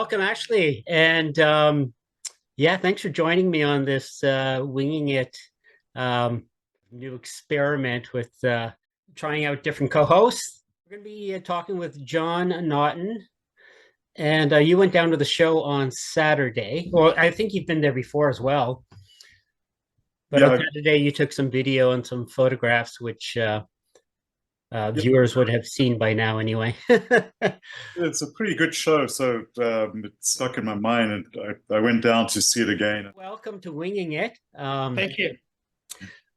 welcome, Ashley. And yeah, thanks for joining me on this Winging It um, new experiment with trying out different co-hosts. We're going to be talking with John Notten. And you went down to the show on Saturday. Well, I think you've been there before as well. But on Yeah, Saturday, you took some video and some photographs, which yeah, viewers would have seen by now anyway. it's a pretty good show. So it stuck in my mind, and I went down to see it again. Welcome to Winging It. Thank you.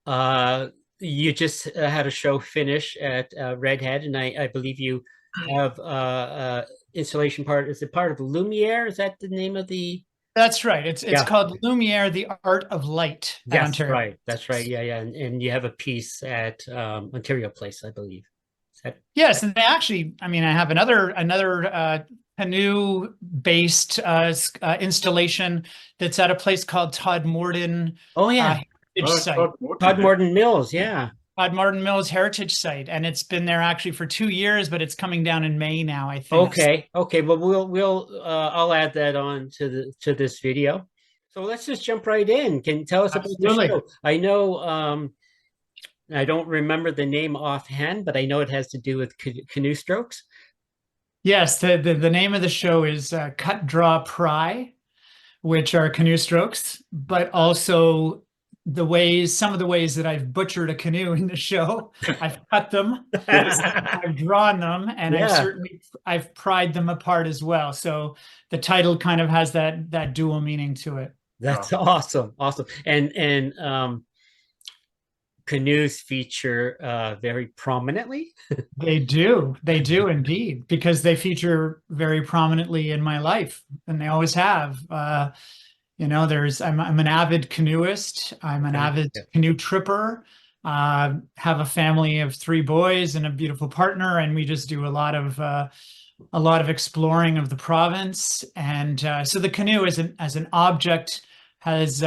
Uh, you just had a show finish at Redhead, and I believe you have installation part. Is it part of Lumiere? Is that the name of the? That's right. It's Yeah. called Lumiere, the Art of Light at Yes, Ontario. right. That's right. Yeah, yeah. And you have a piece at Ontario Place, I believe. Is that? Yes, and actually, I mean, I have another canoe-based installation that's at a place called Todd Morden Oh yeah, Heritage Site. Todd Morton Mills. Yeah. Todd Morden Mills Heritage Site, and it's been there actually for 2 years, but it's coming down in May now, I think. Okay. Okay. Well, we'll I'll add that on to this video. So let's just jump right in. Can you tell us about the Absolutely. show? I know I don't remember the name offhand, but I know it has to do with canoe strokes. Yes, the name of the show is Cut, Draw, Pry, which are canoe strokes, but also some of the ways that I've butchered a canoe in the show. I've cut them, I've drawn them, and Yeah. I've pried them apart as well. So the title kind of has that dual meaning to it. That's awesome. Awesome. And canoes feature very prominently. They do indeed, because they feature very prominently in my life, and they always have. I'm an avid canoeist. I'm an avid canoe tripper. Have a family of 3 boys and a beautiful partner, and we just do a lot of exploring of the province. And so the canoe as an object is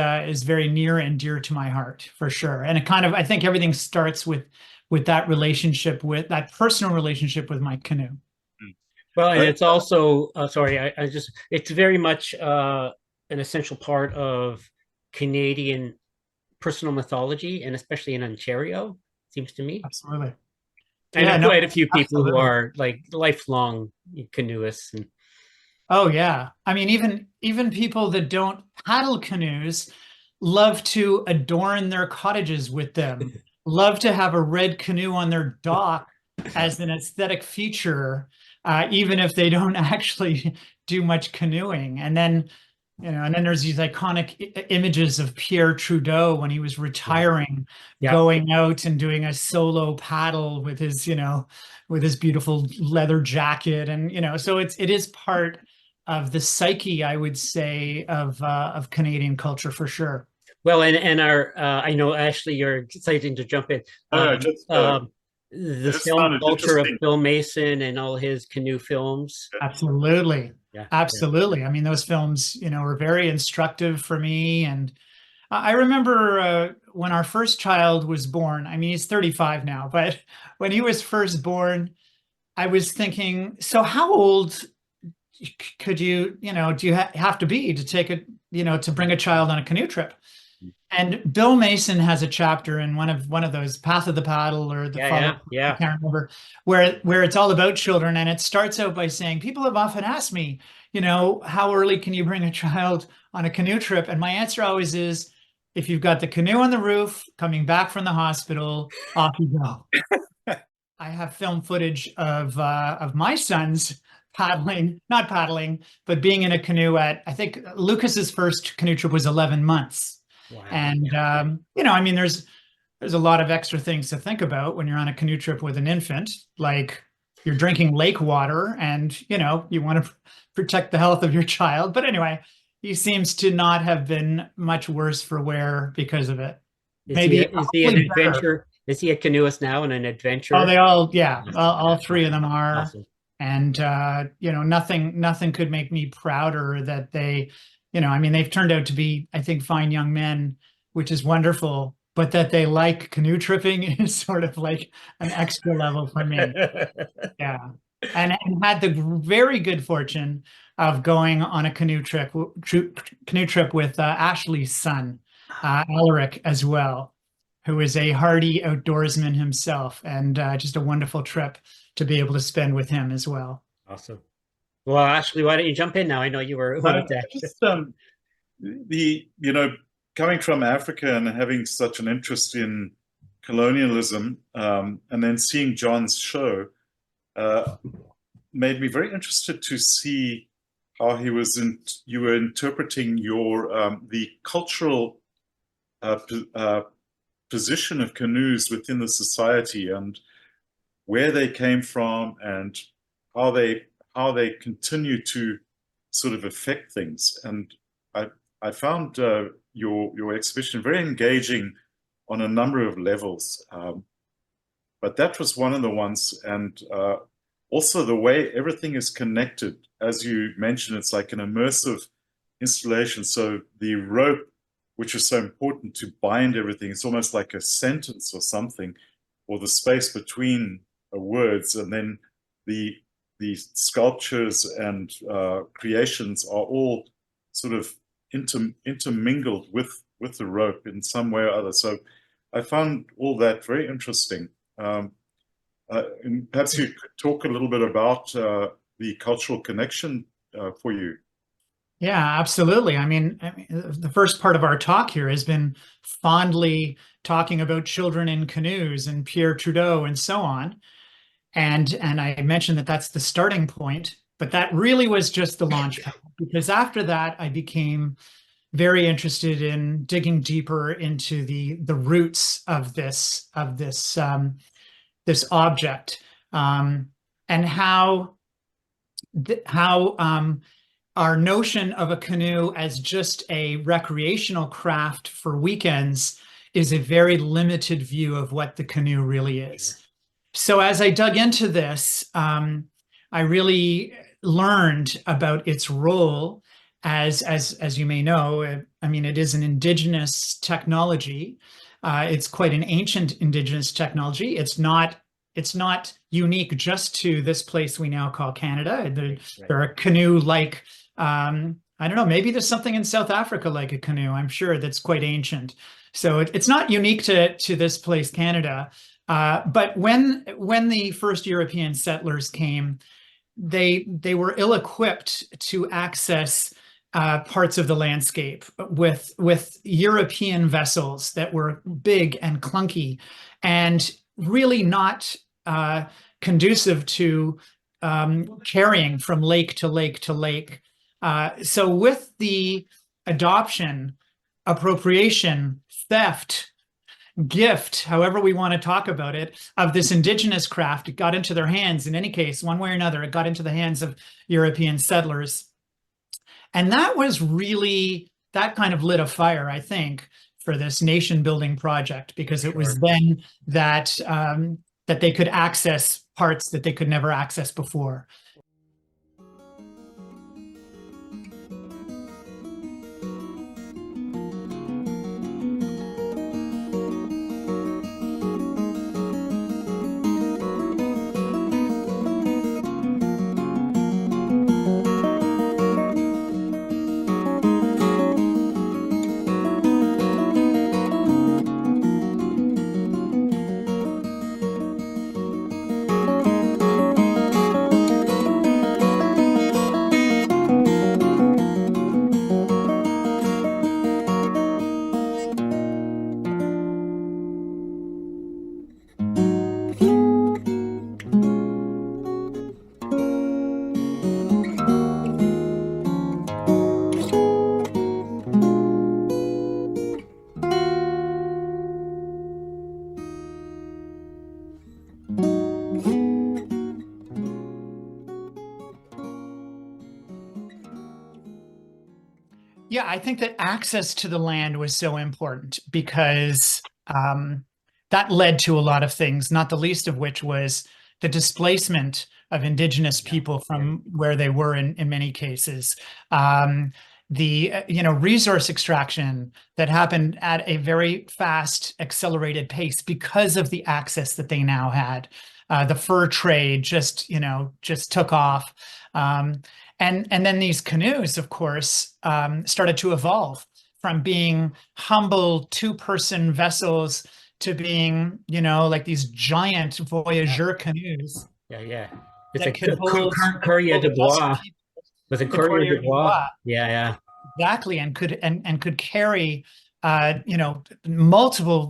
very near and dear to my heart, for sure. And I think everything starts with that relationship, with that personal relationship with my canoe. Well, and it's also it's very much an essential part of Canadian personal mythology, and especially in Ontario, seems to me. Absolutely. I know quite a few people absolutely. who are like lifelong canoeists. And Oh yeah. I mean, even people that don't paddle canoes love to adorn their cottages with them, love to have a red canoe on their dock as an aesthetic feature, even if they don't actually do much canoeing. And then there's these iconic images of Pierre Trudeau when he was retiring, going out and doing a solo paddle with his beautiful leather jacket. And, so it is part of the psyche, I would say, of Canadian culture, for sure. well, and our I know, Ashley, you're excited to jump in. The film culture of Bill Mason and all his canoe films. Absolutely. Yeah. Absolutely. Yeah. I mean, those films, were very instructive for me. And I remember when our first child was born. I mean, he's 35 now, but when he was first born, I was thinking, so how old could do you have to be to take to bring a child on a canoe trip? And Bill Mason has a chapter in one of those Path of the Paddle or the follow, I can't remember, where it's all about children. And it starts out by saying, people have often asked me, how early can you bring a child on a canoe trip? And my answer always is, if you've got the canoe on the roof, coming back from the hospital, off you go. I have film footage of my sons not paddling, but being in a canoe I think Lucas's first canoe trip was 11 months. Wow. And, I mean, there's a lot of extra things to think about when you're on a canoe trip with an infant, like you're drinking lake water and, you want to protect the health of your child. But anyway, he seems to not have been much worse for wear because of it. Is he an adventure? Is he a canoeist now and an adventurer? Oh, all 3 of them are. Awesome. And, nothing could make me prouder that they, I mean, they've turned out to be, I think, fine young men, which is wonderful, but that they like canoe tripping is sort of like an extra level for me. Yeah. And had the very good fortune of going on a canoe trip with Ashley's son, Alaric, as well, who is a hardy outdoorsman himself, and just a wonderful trip to be able to spend with him as well. Awesome. Well, Ashley, why don't you jump in now? I know you were wanting to. Just coming from Africa and having such an interest in colonialism, and then seeing John's show, made me very interested to see how you were interpreting the cultural position of canoes within the society, and where they came from, and how they continue to sort of affect things. And I found your exhibition very engaging on a number of levels, but that was one of the ones. And also the way everything is connected, as you mentioned, it's like an immersive installation. So the rope, which is so important to bind everything, it's almost like a sentence or something, or the space between words, and then the sculptures and creations are all sort of intermingled with the rope in some way or other. So I found all that very interesting. And perhaps you could talk a little bit about the cultural connection for you. Yeah, absolutely. I mean, the first part of our talk here has been fondly talking about children in canoes and Pierre Trudeau and so on. And I mentioned that that's the starting point, but that really was just the launch pad, because after that, I became very interested in digging deeper into the roots of this object, and how our notion of a canoe as just a recreational craft for weekends is a very limited view of what the canoe really is. So as I dug into this, I really learned about its role as you may know. I mean, it is an indigenous technology. It's quite an ancient indigenous technology. It's not unique just to this place we now call Canada. There are canoe-like, I don't know, maybe there's something in South Africa like a canoe, I'm sure, that's quite ancient. So it's not unique to this place, Canada. But when the first European settlers came, they were ill-equipped to access parts of the landscape with European vessels that were big and clunky and really not conducive to carrying from lake to lake to lake. So with the adoption, appropriation, theft, gift, however we want to talk about it, of this indigenous craft, it got into their hands. In any case, one way or another, it got into the hands of European settlers. And that was really, that kind of lit a fire, I think, for this nation building project, because it was then that that they could access parts that they could never access before. Yeah, I think that access to the land was so important because that led to a lot of things, not the least of which was the displacement of indigenous people from where they were in many cases. The resource extraction that happened at a very fast, accelerated pace because of the access that they now had. The fur trade just took off. And then these canoes, of course, started to evolve from being humble two-person vessels to being, like these giant voyageur canoes Yeah. It's that like could hold, Courrier hold de a dozen Bois people. with a The Courrier de Courrier du Bois. Bois, Yeah. exactly, and could carry,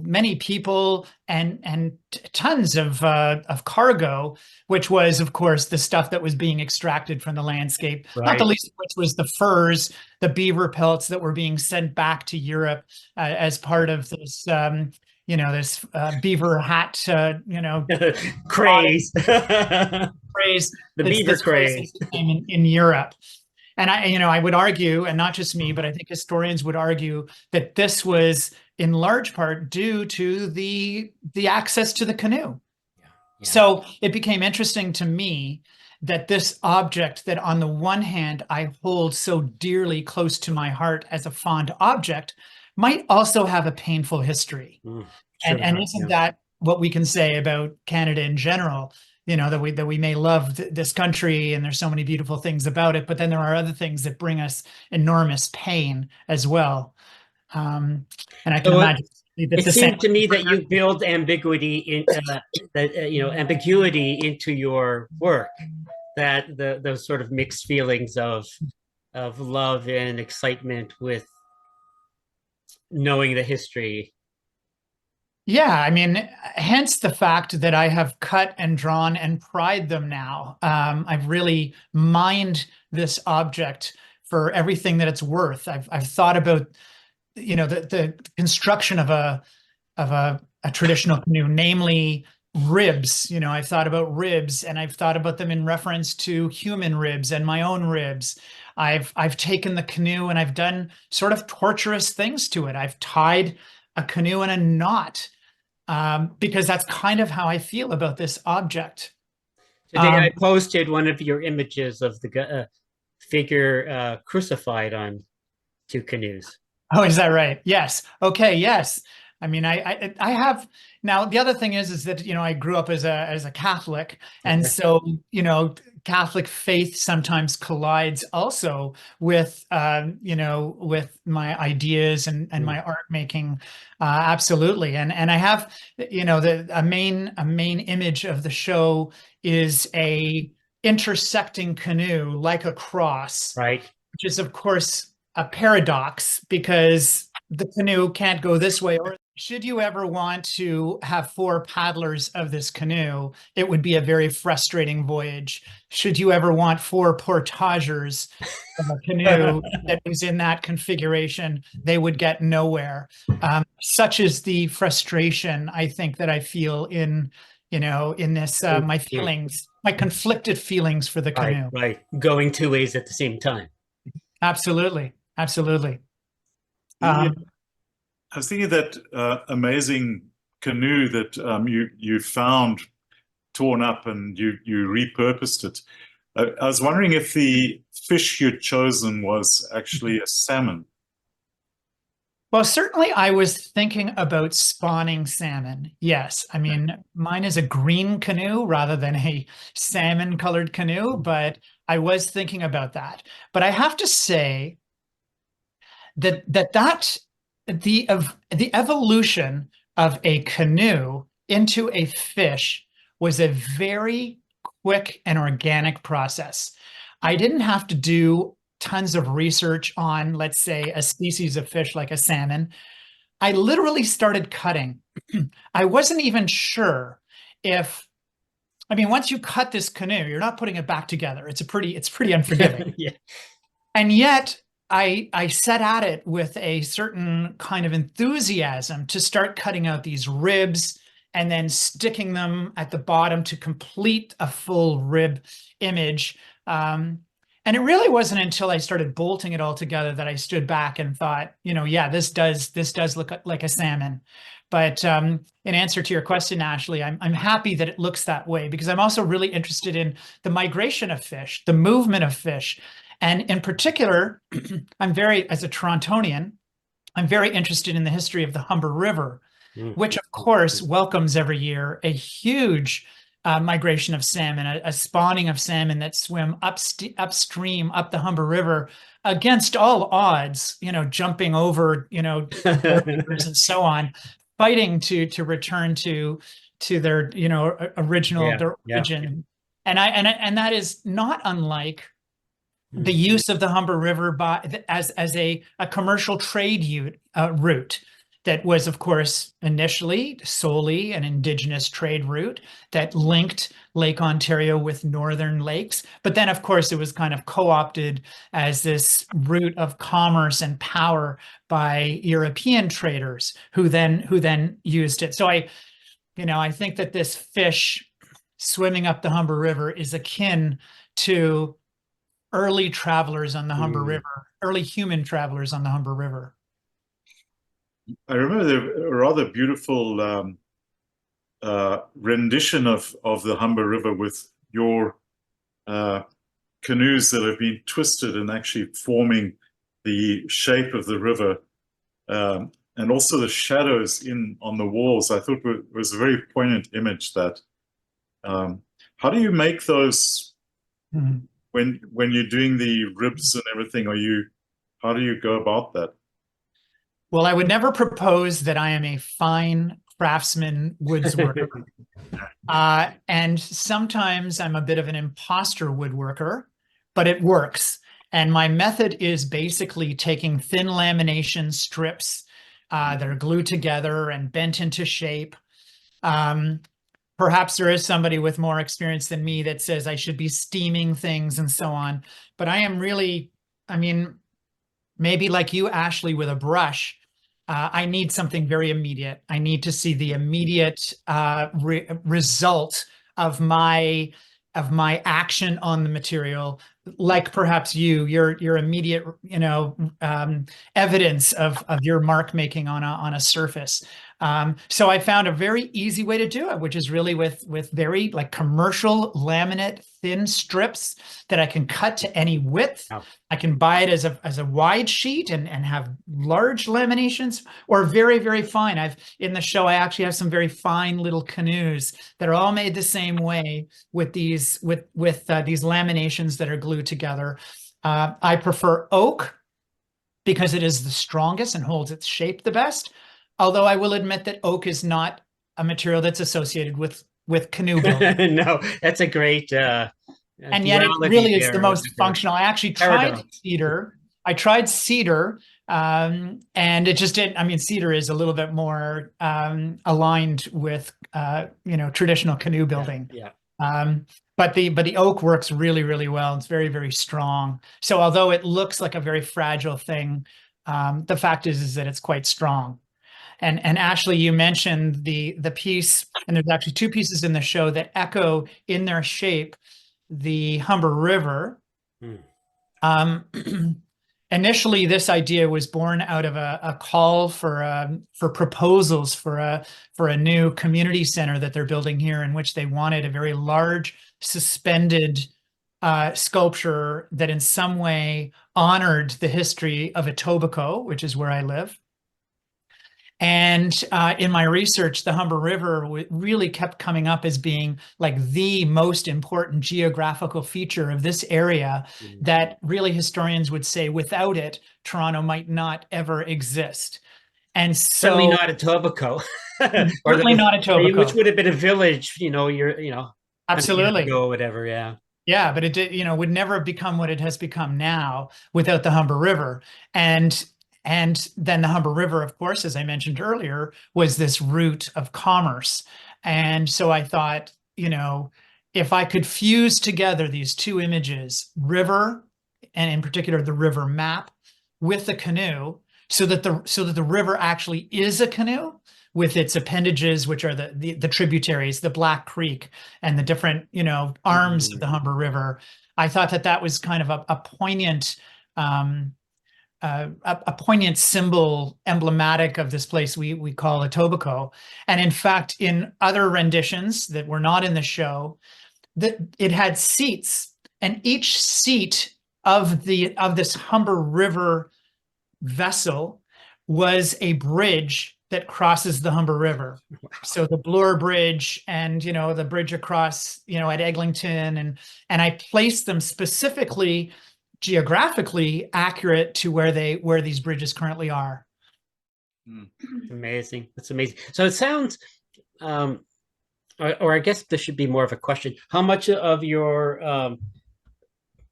many people and tons of cargo, which was, of course, the stuff that was being extracted from the landscape. Not the Right. least of which was the furs, the beaver pelts that were being sent back to Europe as part of this, this beaver hat, Craze. The phrase, beaver this phrase that craze. came in Europe. And I would argue, and not just me, but I think historians would argue that this was in large part due to the access to the canoe. Yeah. So it became interesting to me that this object that on the one hand I hold so dearly close to my heart as a fond object might also have a painful history. Sure. And isn't that what we can say about Canada in general? That we may love this country and there's so many beautiful things about it, but then there are other things that bring us enormous pain as well. And I can So imagine that it the same. seemed to me that you build ambiguity in ambiguity into your work. That those sort of mixed feelings of love and excitement with knowing the history. Yeah, I mean, hence the fact that I have cut and drawn and pried them now. I've really mined this object for everything that it's worth. I've thought about, the construction of a traditional canoe, namely ribs. I've thought about ribs, and I've thought about them in reference to human ribs and my own ribs. I've taken the canoe and I've done sort of torturous things to it. I've tied a canoe in a knot, because that's kind of how I feel about this object. Today I posted one of your images of the figure crucified on two canoes. Oh, is that right? Yes. Okay. Yes. I mean, I have now. The other thing is that I grew up as a Catholic, and Okay. so Catholic faith sometimes collides also with with my ideas and my art making. Absolutely, and I have a main image of the show is a intersecting canoe like a cross, Right. which is of course a paradox because the canoe can't go this way. Or should you ever want to have four paddlers of this canoe, it would be a very frustrating voyage. Should you ever want four portagers of a canoe that was in that configuration, they would get nowhere. Such is the frustration I think that I feel in this, my feelings, my conflicted feelings for the canoe. Right. Going two ways at the same time. Absolutely. Absolutely. I was thinking that amazing canoe that you found torn up and you repurposed it. I was wondering if the fish you'd chosen was actually a salmon. Well, certainly I was thinking about spawning salmon. Yes. I mean, mine is a green canoe rather than a salmon colored canoe, but I was thinking about that. But I have to say that the evolution of a canoe into a fish was a very quick and organic process. I didn't have to do tons of research on, let's say, a species of fish like a salmon. I literally started cutting. I wasn't even sure if, I mean, once you cut this canoe, you're not putting it back together. It's pretty unforgiving. Yeah. And yet I set at it with a certain kind of enthusiasm to start cutting out these ribs and then sticking them at the bottom to complete a full rib image. And it really wasn't until I started bolting it all together that I stood back and thought, yeah, this does look like a salmon. But in answer to your question, Ashley, I'm happy that it looks that way because I'm also really interested in the migration of fish, the movement of fish. And in particular, as a Torontonian, I'm very interested in the history of the Humber River, which of course welcomes every year a huge migration of salmon, a spawning of salmon that swim upstream up the Humber River against all odds, jumping over, barriers and so on, fighting to return to their, original, Yeah, their yeah. origin. And that is not unlike the use of the Humber River as a commercial trade route that was, of course, initially solely an indigenous trade route that linked Lake Ontario with northern lakes. But then, of course, it was kind of co-opted as this route of commerce and power by European traders who then used it. So I think that this fish swimming up the Humber River is akin to early travelers on the Humber River, early human travelers on the Humber River. I remember the rather beautiful rendition of the Humber River with your canoes that have been twisted and actually forming the shape of the river, and also the shadows on the walls. I thought it was a very poignant image. That how do you make those when you're doing the ribs and everything? How do you go about that? Well, I would never propose that I am a fine craftsman woodsworker. And sometimes I'm a bit of an imposter woodworker, but it works. And my method is basically taking thin lamination strips that are glued together and bent into shape. Perhaps there is somebody with more experience than me that says I should be steaming things and so on. But I am really, maybe like you, Ashley, with a brush, I need something very immediate. I need to see the immediate result of my action on the material, like perhaps your immediate evidence of your mark making on a surface. So I found a very easy way to do it, which is really with very like commercial laminate thin strips that I can cut to any width. Wow. I can buy it as a wide sheet and have large laminations, or very, very fine. In the show, I actually have some very fine little canoes that are all made the same way with these laminations that are glued together. I prefer oak because it is the strongest and holds its shape the best. Although I will admit that oak is not a material that's associated with canoe building. No, that's a great and yet it really is the most functional. I actually tried cedar. And it just didn't. Cedar is a little bit more aligned with traditional canoe building. Yeah. But the oak works really, really well. It's very, very strong. So although it looks like a very fragile thing, the fact is that it's quite strong. And Ashley, you mentioned the piece, and there's actually two pieces in the show that echo in their shape the Humber River. Initially, this idea was born out of a call for proposals for a new community center that they're building here, in which they wanted a very large suspended sculpture that in some way honored the history of Etobicoke, which is where I live. And in my research, the Humber River really kept coming up as being like the most important geographical feature of this area, that really historians would say without it, Toronto might not ever exist. And so certainly not Etobicoke. Certainly not Etobicoke. Which would have been a village, absolutely. Ago, whatever, yeah. Yeah, but it did, would never have become what it has become now without the Humber River. And then the Humber River, of course, as I mentioned earlier, was this route of commerce. And so I thought, if I could fuse together these two images, river, and in particular the river map, with the canoe, so that the river actually is a canoe with its appendages, which are the tributaries, the Black Creek, and the different arms of the Humber River, I thought that was kind of a poignant. A poignant symbol, emblematic of this place we call Etobicoke. And in fact, in other renditions that were not in the show, that it had seats, and each seat of this Humber River vessel was a bridge that crosses the Humber River. So the Bloor Bridge and, you know, the bridge across, you know, at Eglinton, and I placed them specifically geographically accurate to where these bridges currently are. Amazing. That's amazing. So it sounds, or I guess this should be more of a question. How much of your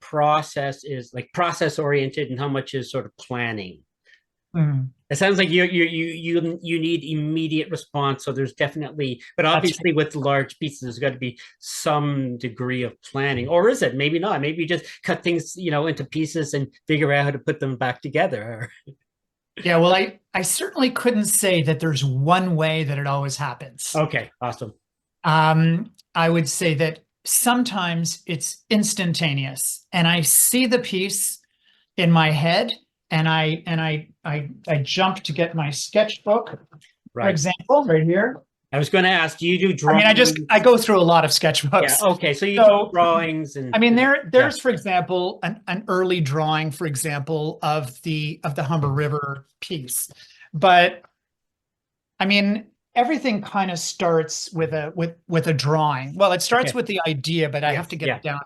process is like process oriented, and how much is sort of planning? It sounds like you need immediate response. So there's definitely, but obviously with large pieces, there's got to be some degree of planning, or is it? Maybe not. Maybe you just cut things, you know, into pieces and figure out how to put them back together. Yeah, well, I certainly couldn't say that there's one way that it always happens. Okay, awesome. I would say that sometimes it's instantaneous, and I see the piece in my head, and I jump to get my sketchbook, for example, right here. I was going to ask, do you do drawings? I mean, I go through a lot of sketchbooks. Yeah, okay, so you do drawings, and I mean, there's for example an early drawing, for example, of the Humber River piece, but I mean, everything kind of starts with a drawing. Well, it starts with the idea, but I have to get it down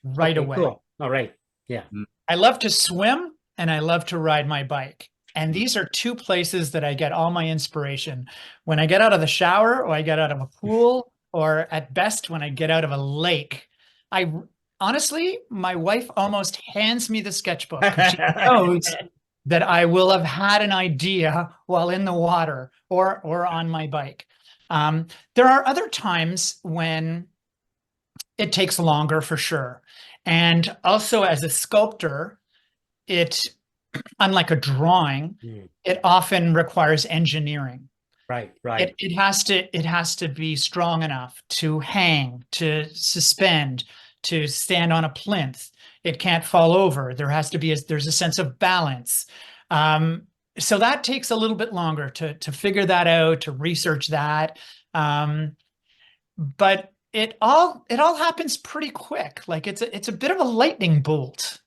right away. Cool. All right. Yeah. I love to swim and I love to ride my bike. And these are two places that I get all my inspiration. When I get out of the shower, or I get out of a pool, or at best when I get out of a lake. Honestly, my wife almost hands me the sketchbook. She knows that I will have had an idea while in the water or on my bike. There are other times when it takes longer, for sure. And also as a sculptor, unlike a drawing, it often requires engineering. Right. It has to be strong enough to hang, to suspend, to stand on a plinth. It can't fall over. There's a sense of balance. So that takes a little bit longer to figure that out, to research that. But it all happens pretty quick. Like it's a bit of a lightning bolt.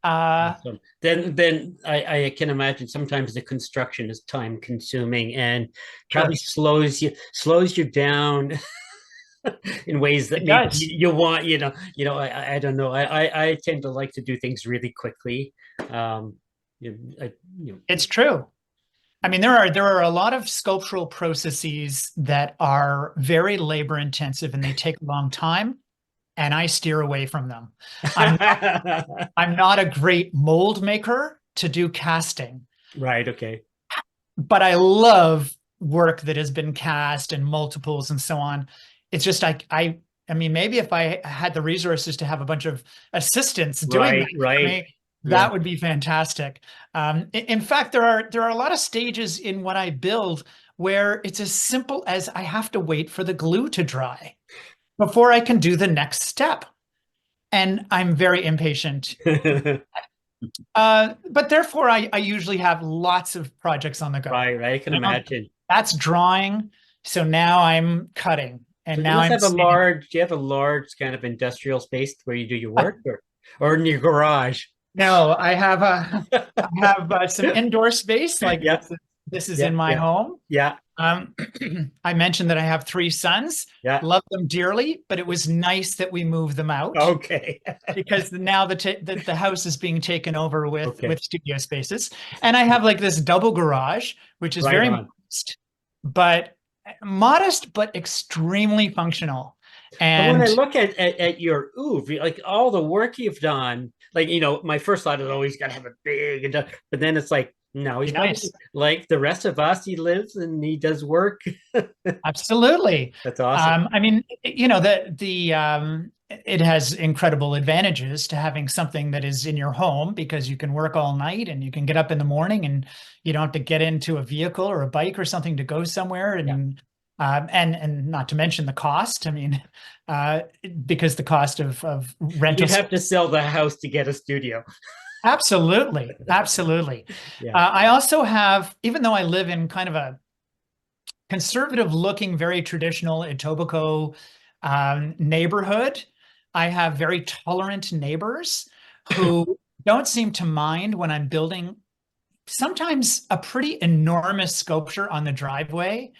Awesome. Then I can imagine sometimes the construction is time consuming and probably slows you down in ways that maybe you want, I don't know. I tend to like to do things really quickly. It's true. I mean, there are a lot of sculptural processes that are very labor intensive and they take a long time, and I steer away from them. I'm not a great mold maker to do casting. Right. Okay. But I love work that has been cast and multiples and so on. It's just I mean, maybe if I had the resources to have a bunch of assistants doing that would be fantastic. In fact, there are a lot of stages in what I build where it's as simple as I have to wait for the glue to dry before I can do the next step. And I'm very impatient. But therefore, I usually have lots of projects on the go. Right. I can imagine. That's drawing. So now I'm cutting. And now do you have a large kind of industrial space where you do your work, or in your garage? No, I have some indoor space. Like this is in my home. Yeah. I mentioned that I have 3 sons. Yeah. Love them dearly, but it was nice that we moved them out. Okay. Because now the house is being taken over with studio spaces, and I have like this double garage, which is very modest, but extremely functional. And when I look at your oeuvre, like all the work you've done, like, my first thought is, oh, he's got to have a big, but then it's like, no, he's nice. Like the rest of us, he lives and he does work. Absolutely. That's awesome. I mean, it has incredible advantages to having something that is in your home, because you can work all night and you can get up in the morning and you don't have to get into a vehicle or a bike or something to go somewhere. And not to mention the cost. I mean, because the cost of rental. You'd have to sell the house to get a studio. Absolutely. Yeah. I also have, even though I live in kind of a conservative looking, very traditional Etobicoke neighborhood, I have very tolerant neighbors who don't seem to mind when I'm building sometimes a pretty enormous sculpture on the driveway,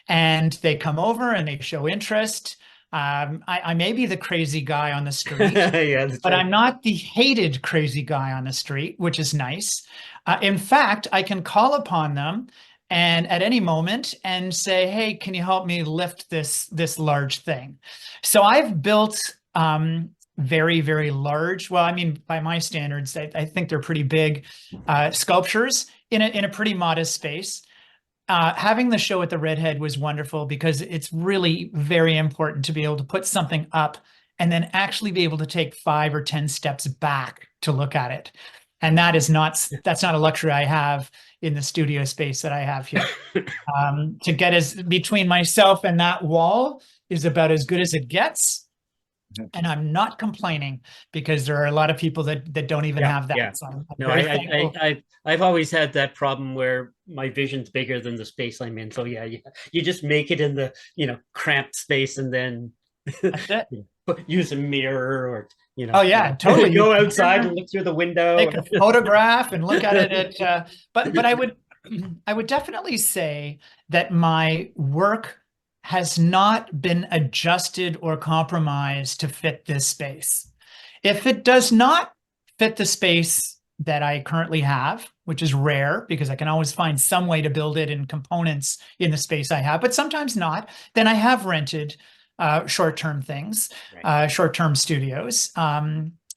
and they come over and they show interest. I may be the crazy guy on the street, Yeah, that's but right. I'm not the hated crazy guy on the street, which is nice. In fact, I can call upon them and at any moment and say, "Hey, can you help me lift this large thing?" So I've built very, very large. Well, I mean, by my standards, I think they're pretty big sculptures in a pretty modest space. Having the show at the Redhead was wonderful because it's really very important to be able to put something up and then actually be able to take 5 or 10 steps back to look at it. And that's not a luxury I have in the studio space that I have here. To get between myself and that wall is about as good as it gets. And I'm not complaining because there are a lot of people that don't even have that. Yeah. So I'm No, very thankful. I've always had that problem where my vision's bigger than the space I'm in. So yeah, you just make it in the, cramped space and then That's it. use a mirror or, Oh yeah, totally. go outside and look through the window. Take a photograph and look at it. But I would definitely say that my work has not been adjusted or compromised to fit this space. If it does not fit the space that I currently have, which is rare because I can always find some way to build it in components in the space I have, but sometimes not, then I have rented short-term things, Right. short-term studios. I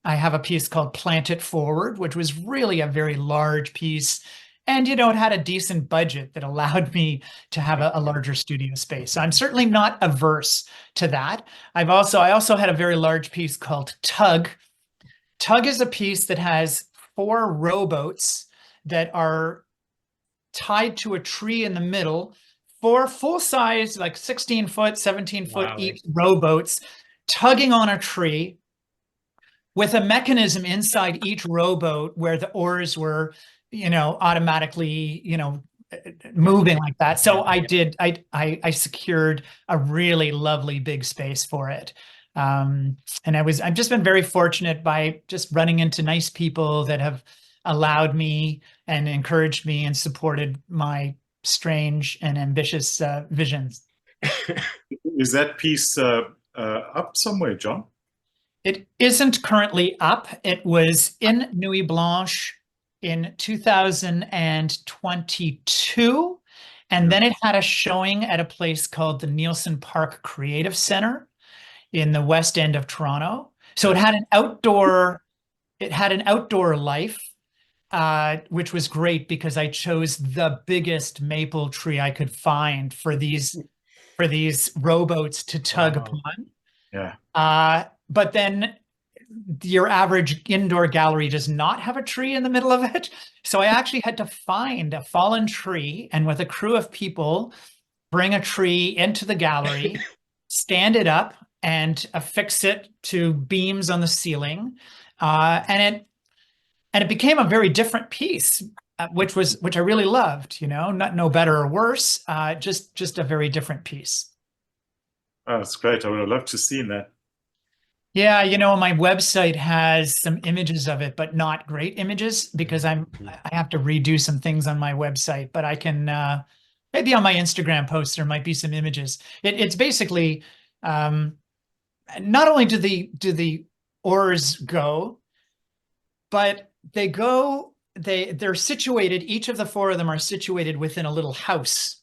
have a piece called Plant It Forward, which was really a very large piece. And, it had a decent budget that allowed me to have a larger studio space. So I'm certainly not averse to that. I also had a very large piece called Tug. Tug is a piece that has 4 rowboats that are tied to a tree in the middle, 4 full-size, like 16-foot, 17-foot Wow. each rowboats tugging on a tree with a mechanism inside each rowboat where the oars were, automatically, moving like that. So I secured a really lovely big space for it. And I've just been very fortunate by just running into nice people that have allowed me and encouraged me and supported my strange and ambitious visions. Is that piece up somewhere, John? It isn't currently up. It was in Nuit Blanche in 2022. And then it had a showing at a place called the Nielsen Park Creative Center in the West End of Toronto. So it had an outdoor life, which was great because I chose the biggest maple tree I could find for these rowboats to tug upon. Yeah. But then your average indoor gallery does not have a tree in the middle of it. So I actually had to find a fallen tree and with a crew of people, bring a tree into the gallery, stand it up and affix it to beams on the ceiling. And it became a very different piece, which I really loved, no better or worse, just a very different piece. Oh, that's great. I would have loved to see that. Yeah, my website has some images of it, but not great images because I have to redo some things on my website, but I can maybe on my Instagram post there might be some images. It's basically not only do the oars go, but they're situated, each of the 4 of them are situated within a little house.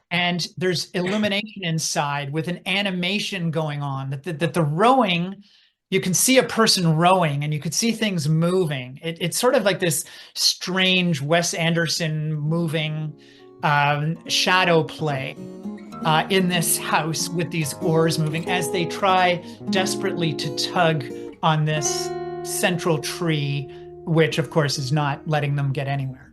And there's illumination inside with an animation going on that the rowing, you can see a person rowing and you could see things moving. It's sort of like this strange Wes Anderson moving shadow play in this house with these oars moving as they try desperately to tug on this central tree, which of course is not letting them get anywhere.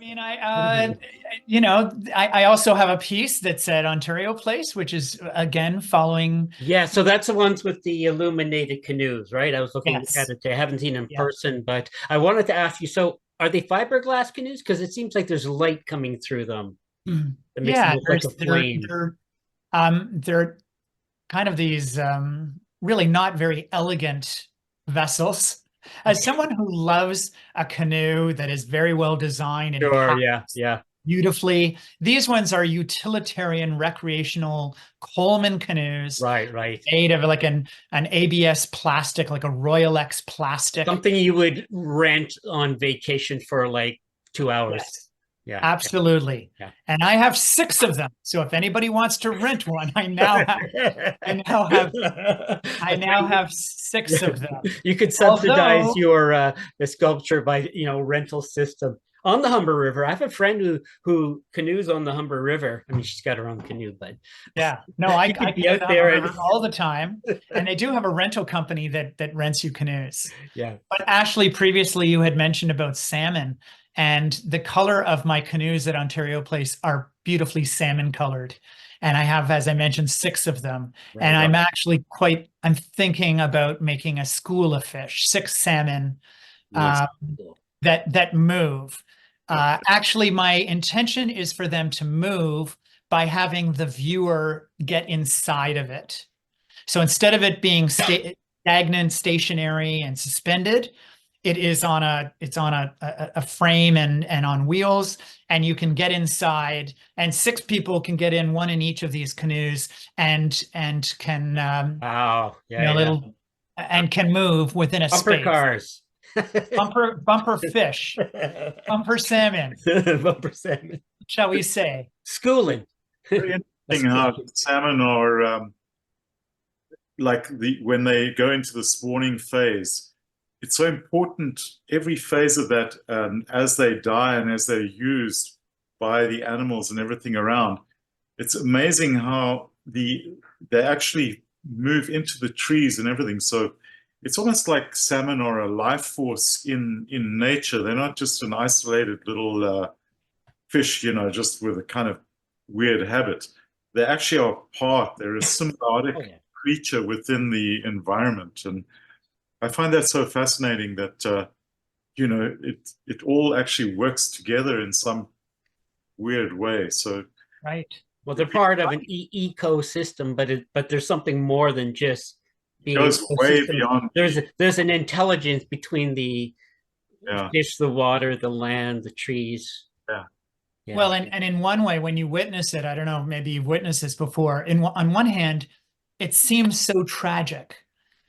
mean, I also have a piece that's at Ontario Place, which is again following. Yeah, so that's the ones with the illuminated canoes, right? I was looking Yes. at it. I haven't seen it in Yeah. person, but I wanted to ask you, so are they fiberglass canoes? Because it seems like there's light coming through them. It makes Yeah, them look like a flame. they're kind of these really not very elegant vessels. As someone who loves a canoe that is very well designed and Sure, packs yeah. beautifully, these ones are utilitarian recreational Coleman canoes Right. made of like an ABS plastic, like a Royal X plastic. Something you would rent on vacation for like 2 hours. Yes, Yeah. absolutely. Yeah. And I have 6 of them. So if anybody wants to rent one, I now have 6 of them. You could subsidize Although, your the sculpture by rental system on the Humber River. I have a friend who canoes on the Humber River. I mean, she's got her own canoe, but yeah, no, I you could be canoe out the there Humber River all the time, and they do have a rental company that rents you canoes. yeah. But Ashley, previously you had mentioned about salmon, and the color of my canoes at Ontario Place are beautifully salmon colored. And I have, as I mentioned, 6 of them. Right. And I'm thinking about making a school of fish, 6 salmon Nice. that move. Actually, my intention is for them to move by having the viewer get inside of it. So instead of it being stagnant, stationary, and suspended, it's on a frame and on wheels, and you can get inside, and 6 people can get in, one in each of these canoes, and can Wow. and can move within a Bumper space. cars. Bumper fish, bumper salmon, Bumper salmon. shall we say? Schooling. Very interesting how salmon are when they go into the spawning phase. It's so important, every phase of that, as they die and as they're used by the animals and everything around. It's amazing how they actually move into the trees and everything. So it's almost like salmon are a life force in nature. They're not just an isolated little fish, just with a kind of weird habit. They actually are part. They're a symbiotic creature within the environment, and I find that so fascinating that it all actually works together in some weird way. So right. Well, they're part of an ecosystem, but there's something more than just being. It goes way beyond. There's an intelligence between the fish, the water, the land, the trees. Yeah. Well, and in one way, when you witness it, I don't know, maybe you've witnessed this before. On one hand, it seems so tragic.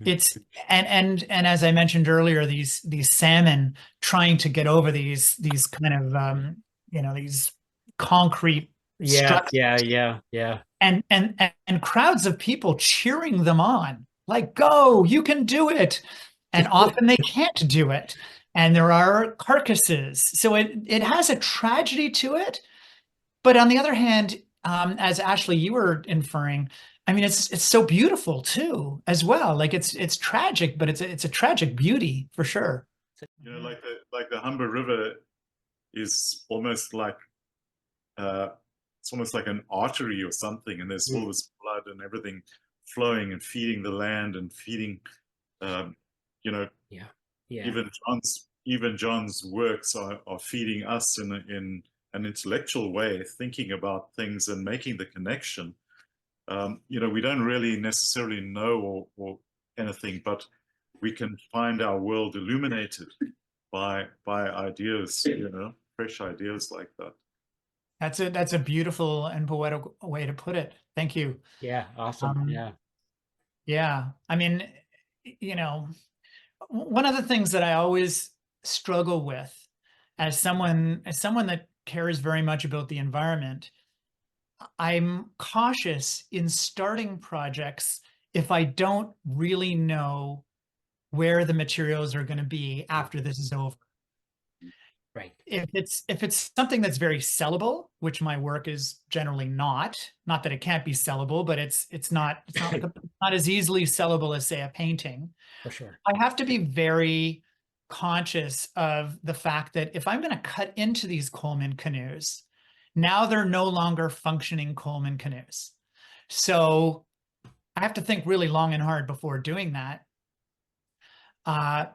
It's and as I mentioned earlier, these salmon trying to get over these kind of these concrete structures. Yeah. And crowds of people cheering them on, like, go, you can do it. And often they can't do it. And there are carcasses. So it has a tragedy to it. But on the other hand, as Ashley, you were inferring, I mean, it's so beautiful too, as well. Like it's tragic, but it's a tragic beauty for sure. Like the Humber River is almost like it's almost like an artery or something, and there's all this blood and everything flowing and feeding the land and feeding, even John's works are feeding us in an intellectual way, thinking about things and making the connection. We don't really necessarily know or anything, but we can find our world illuminated by ideas, fresh ideas like that. That's a beautiful and poetic way to put it. Thank you. Yeah, awesome. Yeah. I mean, one of the things that I always struggle with as someone that cares very much about the environment, I'm cautious in starting projects if I don't really know where the materials are going to be after this is over. Right. If it's something that's very sellable, which my work is generally not that it can't be sellable, but it's not not as easily sellable as, say, a painting. For sure. I have to be very conscious of the fact that if I'm going to cut into these Coleman canoes, now they're no longer functioning Coleman canoes. So I have to think really long and hard before doing that,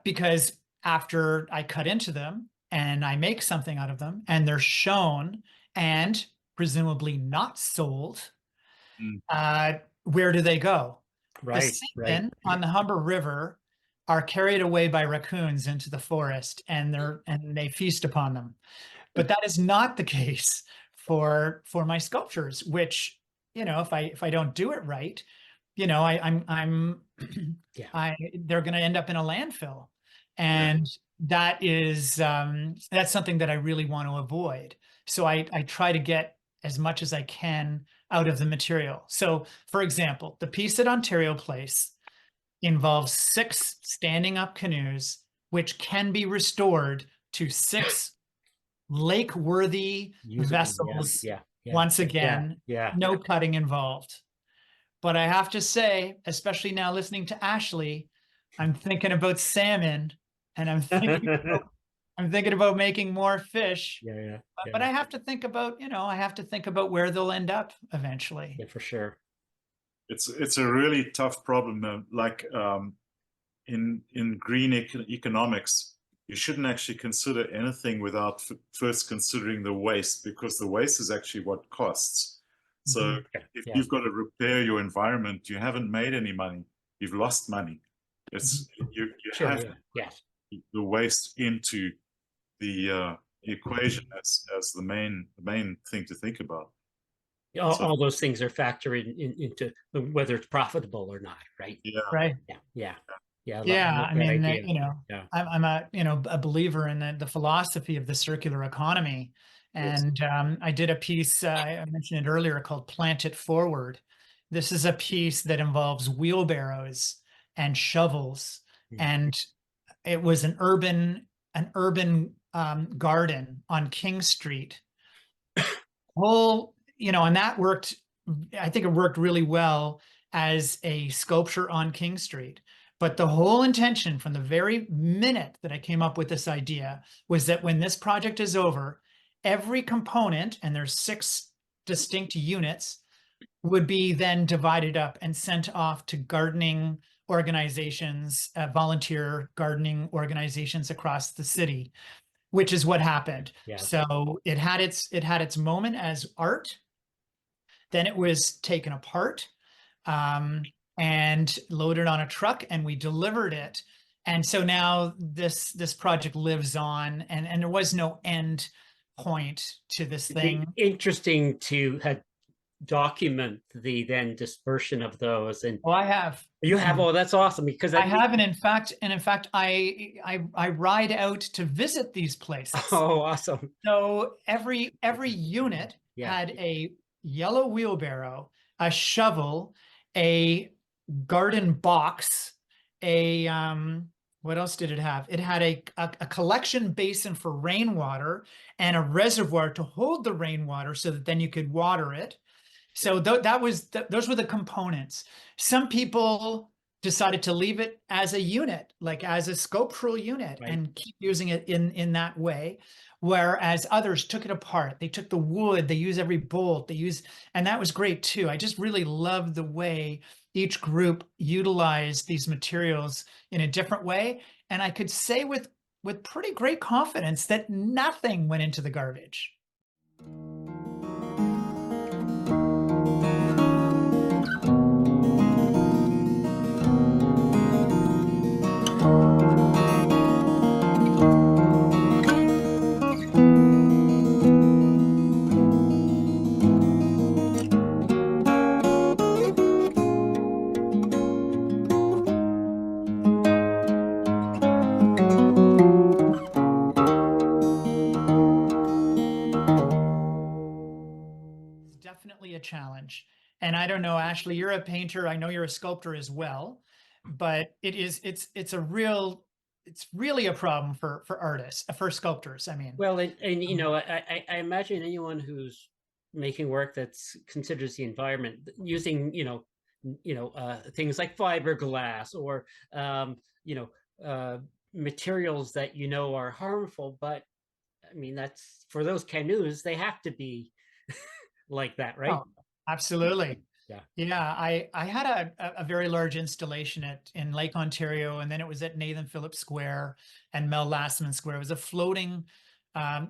because after I cut into them and I make something out of them and they're shown and presumably not sold, where do they go? The Right, right. seamen on the Humber River are carried away by raccoons into the forest, and they feast upon them. But that is not the case for my sculptures, which, if I don't do it right, I'm Yeah. they're going to end up in a landfill, and that is that's something that I really want to avoid. So I try to get as much as I can out of the material. So, for example, the piece at Ontario Place involves 6 standing up canoes, which can be restored to 6 lake-worthy Usable. vessels. Yeah. Yeah. Once again, Yeah. no cutting involved. But I have to say, especially now listening to Ashley, I'm thinking about salmon, and I'm thinking about making more fish. Yeah. But I have to think about, where they'll end up eventually. Yeah, for sure. It's a really tough problem. In green economics, you shouldn't actually consider anything without first considering the waste, because the waste is actually what costs. So if you've got to repair your environment, you haven't made any money. You've lost money. It's you Sure, have to put the waste into the equation as the main thing to think about. All those things are factored into whether it's profitable or not, right? Yeah. Right. Yeah. I mean, Yeah. I'm a believer in the philosophy of the circular economy. And I did a piece, I mentioned it earlier, called Plant It Forward. This is a piece that involves wheelbarrows and shovels. And it was an urban garden on King Street. And that worked, I think it worked really well as a sculpture on King Street. But the whole intention from the very minute that I came up with this idea was that when this project is over, every component, and there's 6 distinct units, would be then divided up and sent off to gardening organizations, volunteer gardening organizations across the city, which is what happened. Yeah. So it had its moment as art. Then it was taken apart and loaded on a truck, and we delivered it. And so now this project lives on, and there was no end point to this thing. Interesting to document the then dispersion of those. And I have. You have? Oh, that's awesome, because I have, and in fact, I ride out to visit these places. Oh, awesome. So every unit had a yellow wheelbarrow, a shovel, a garden box, what else did it have? It had a collection basin for rainwater and a reservoir to hold the rainwater so that then you could water it. So those were the components. Some people decided to leave it as a unit, like as a sculptural unit, and keep using it in that way. Whereas others took it apart. They took the wood, they use every bolt, and that was great too. I just really loved the way each group utilized these materials in a different way. And I could say with pretty great confidence that nothing went into the garbage. Definitely a challenge. And I don't know, Ashley, you're a painter. I know you're a sculptor as well, but it's really a problem for artists, for sculptors. I mean, well, and I imagine anyone who's making work that's considers the environment using things like fiberglass or materials that you know are harmful, but I mean, that's for those canoes, they have to be like that, right? Oh, absolutely. Yeah. Yeah, I had a very large installation in Lake Ontario, and then it was at Nathan Phillips Square and Mel Lastman Square. It was a floating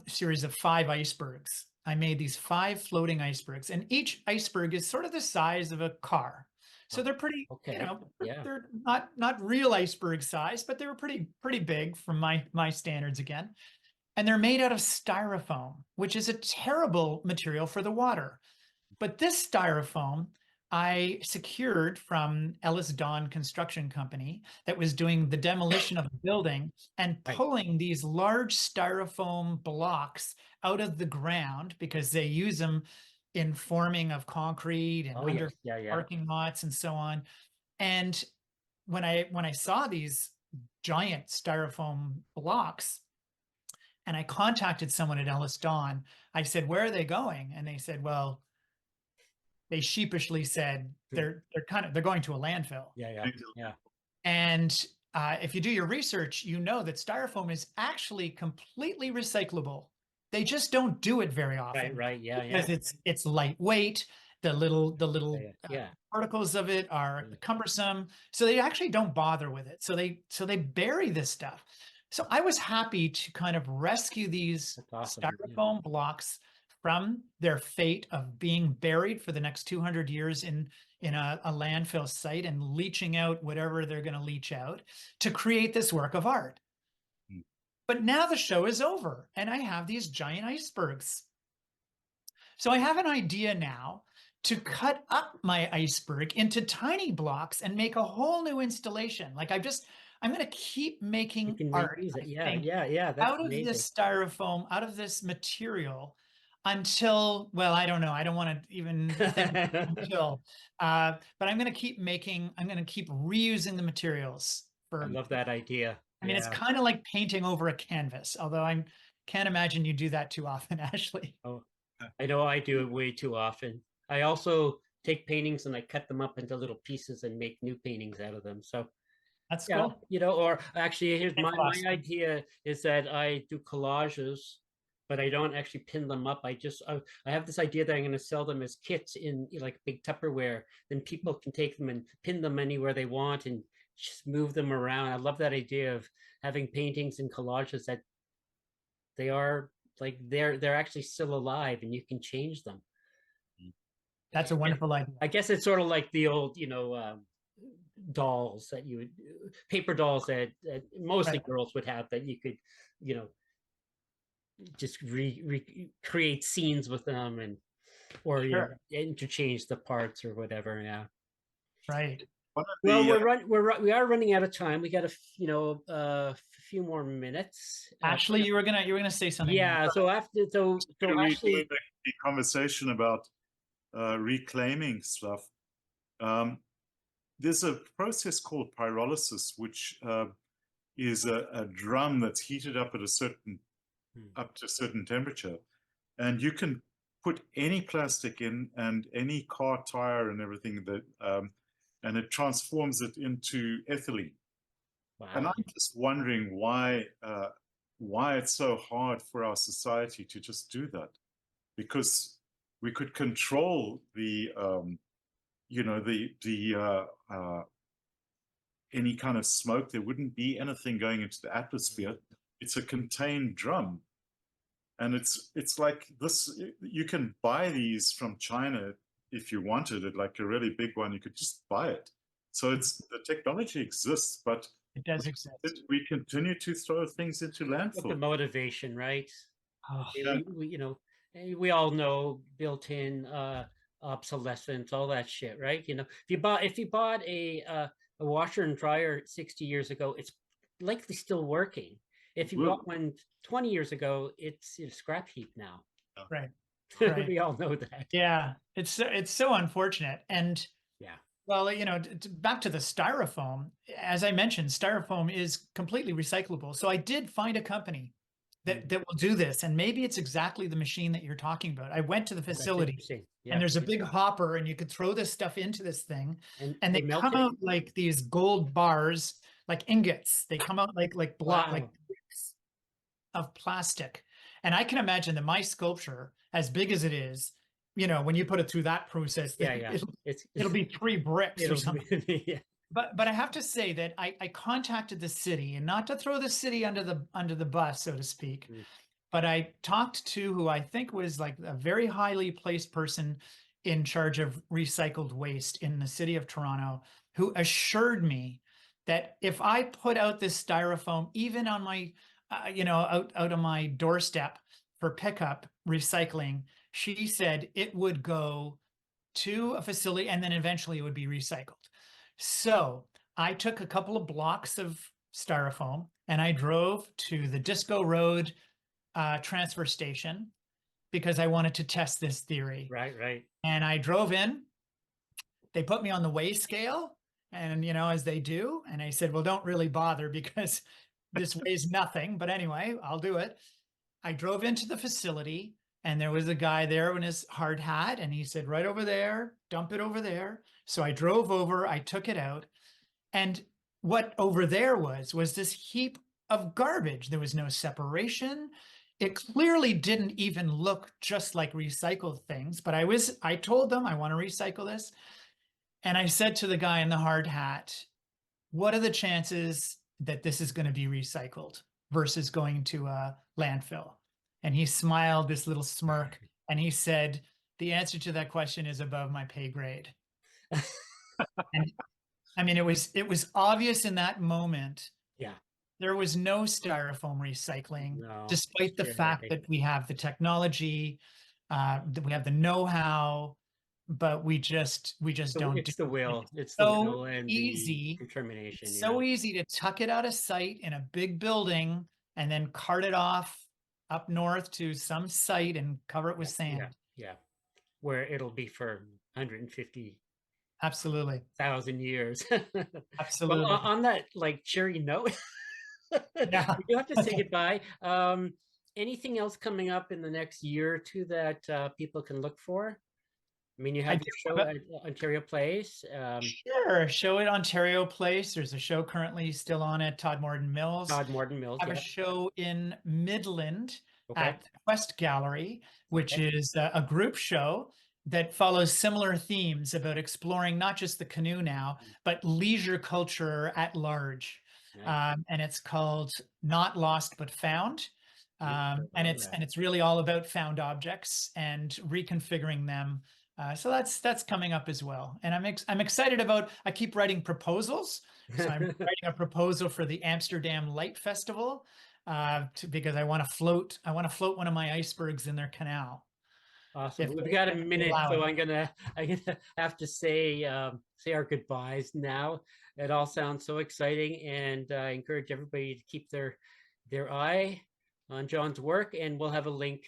series of 5 icebergs. I made these 5 floating icebergs, and each iceberg is sort of the size of a car. So they're pretty, Okay. you know, Yeah. they're not real iceberg size, but they were pretty big from my standards again. And they're made out of styrofoam, which is a terrible material for the water. But this styrofoam I secured from Ellis Don Construction Company that was doing the demolition of the building and Right. pulling these large styrofoam blocks out of the ground because they use them in forming of concrete and Oh, under yes. Yeah. Yeah. parking lots and so on. And when I saw these giant styrofoam blocks, and I contacted someone at Ellis Don, I said, "Where are they going?" And they said, "Well," they sheepishly said, they're going to a landfill." Yeah. Yeah. Yeah. And if you do your research, you know that styrofoam is actually completely recyclable. They just don't do it very Right. often Right. Yeah. because Yeah. it's lightweight. The little Yeah. Yeah. particles of it are Yeah. cumbersome, so they actually don't bother with it. So they bury this stuff. So I was happy to kind of rescue these That's awesome. Yeah. styrofoam blocks from their fate of being buried for the next 200 years in a landfill site and leaching out whatever they're going to leach out to create this work of art. Mm. But now the show is over and I have these giant icebergs. So I have an idea now to cut up my iceberg into tiny blocks and make a whole new installation. Like I'm going to keep You making can art, reuse it. I Yeah. think, Yeah. Yeah. That's out of amazing. this styrofoam, out of this material until, well, I don't know. I don't want to even think until, but I'm going to keep reusing the materials I for, love that idea. I mean, it's Yeah. kind of like painting over a canvas, although I can't imagine you do that too often, Ashley. Oh, I know I do it way too often. I also take paintings and I cut them up into little pieces and make new paintings out of them. So That's yeah, cool. or actually, here's And my philosophy. idea is that I do collages, but I don't actually pin them up. I have this idea that I'm going to sell them as kits in like big Tupperware. Then people can take them and pin them anywhere they want and just move them around. I love that idea of having paintings and collages that they are like they're actually still alive and you can change them. That's a wonderful idea. I guess it's sort of like the old, dolls that paper dolls that mostly Right. girls would have that you could, you know, just recreate scenes with them or Sure. interchange the parts or whatever. Yeah. Right. One of Well, the we are running out of time. We got a few more minutes. Ashley, you were gonna say something. Yeah. So to Ashley, the conversation about reclaiming stuff. There's a process called pyrolysis, which is a drum that's heated up at up to a certain temperature, and you can put any plastic in and any car tire and everything that, and it transforms it into ethylene. And wow. I'm just wondering why it's so hard for our society to just do that, because we could control the any kind of smoke. There wouldn't be anything going into the atmosphere. It's a contained drum, and it's like this. You can buy these from China if you wanted it, like a really big one. You could just buy it. So the technology exists, but It does exist. we continue to throw things into With the landfill. motivation, right? Oh, We all know built-in obsolescence, all that shit, right? If you bought a washer and dryer 60 years ago, it's likely still working. If you bought one 20 years ago, it's a scrap heap now. right. We all know that. Yeah. It's so unfortunate. And Yeah. well, back to the styrofoam, as I mentioned, styrofoam is completely recyclable. So I did find a company that will do this. And maybe it's exactly the machine that you're talking about. I went to the That's facility interesting. Yeah. and there's a big hopper and you could throw this stuff into this thing And and they they melt come it. out like these gold bars like ingots. They come out like block, Wow. like bricks of plastic. And I can imagine that my sculpture, as big as it is, you know, when you put it through that process, Yeah, yeah. it'll be 3 bricks or It'll something. be, yeah. But I have to say that I contacted the city, and not to throw the city under the bus, so to speak, Mm. but I talked to who I think was like a very highly placed person in charge of recycled waste in the city of Toronto, who assured me that if I put out this styrofoam, even on my, out on my doorstep for pickup recycling, she said it would go to a facility and then eventually it would be recycled. So I took a couple of blocks of styrofoam and I drove to the Disco Road transfer station because I wanted to test this theory. Right, right. And I drove in. They put me on the weigh scale, and as they do, and I said, "Well, don't really bother because this weighs nothing." But anyway, I'll do it. I drove into the facility, and there was a guy there in his hard hat, and he said, "Right over there, dump it over there." So I drove over, I took it out, and what over there was this heap of garbage. There was no separation. It clearly didn't even look just like recycled things, but I told them I want to recycle this. And I said to the guy in the hard hat, what are the chances that this is going to be recycled versus going to a landfill? And he smiled this little smirk and he said, the answer to that question is above my pay grade. And I mean, it was obvious in that moment. Yeah. There was no styrofoam recycling, No. despite the You're fact right. that we have the technology, that we have the know-how, but we just don't It's do the it. will. It's the So will and the easy. determination. It's Yeah. so easy to tuck it out of sight in a big building and then cart it off up north to some site and cover it with Yeah. sand. Yeah. Where it'll be for 150,000 Absolutely. years. Well, Absolutely. on that like cheery note, Yeah. we do have to say Okay. goodbye. Anything else coming up in the next year or two that people can look for? I mean, you I have do your show have at Ontario Place. Sure. Show at Ontario Place. There's a show currently still on at Todd Morton Mills. Todd Morton Mills. Have a Yeah. show in Midland Okay. at Quest Gallery, which Okay. is a group show that follows similar themes about exploring not just the canoe now, but leisure culture at large. Nice. And it's called Not Lost But Found. Beautiful. And All it's right. really all about found objects and reconfiguring them. So that's coming up as well. And I'm excited about. I keep writing proposals. So I'm writing a proposal for the Amsterdam Light Festival because I want to float. I want to float one of my icebergs in their canal. Awesome. If We've got a if they minute, allow so it. I'm gonna have to say our goodbyes now. It all sounds so exciting, and I encourage everybody to keep their eye on John's work, and we'll have a link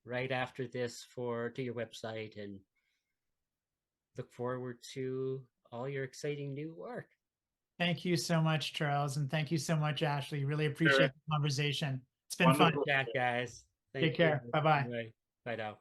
right after this to your website, and look forward to all your exciting new work. Thank you so much, Charles, and thank you so much, Ashley. Really appreciate Sure. the conversation. It's been fun. Wonderful. Chat, guys. Take Thank care. you. Bye bye. Bye. Bye now.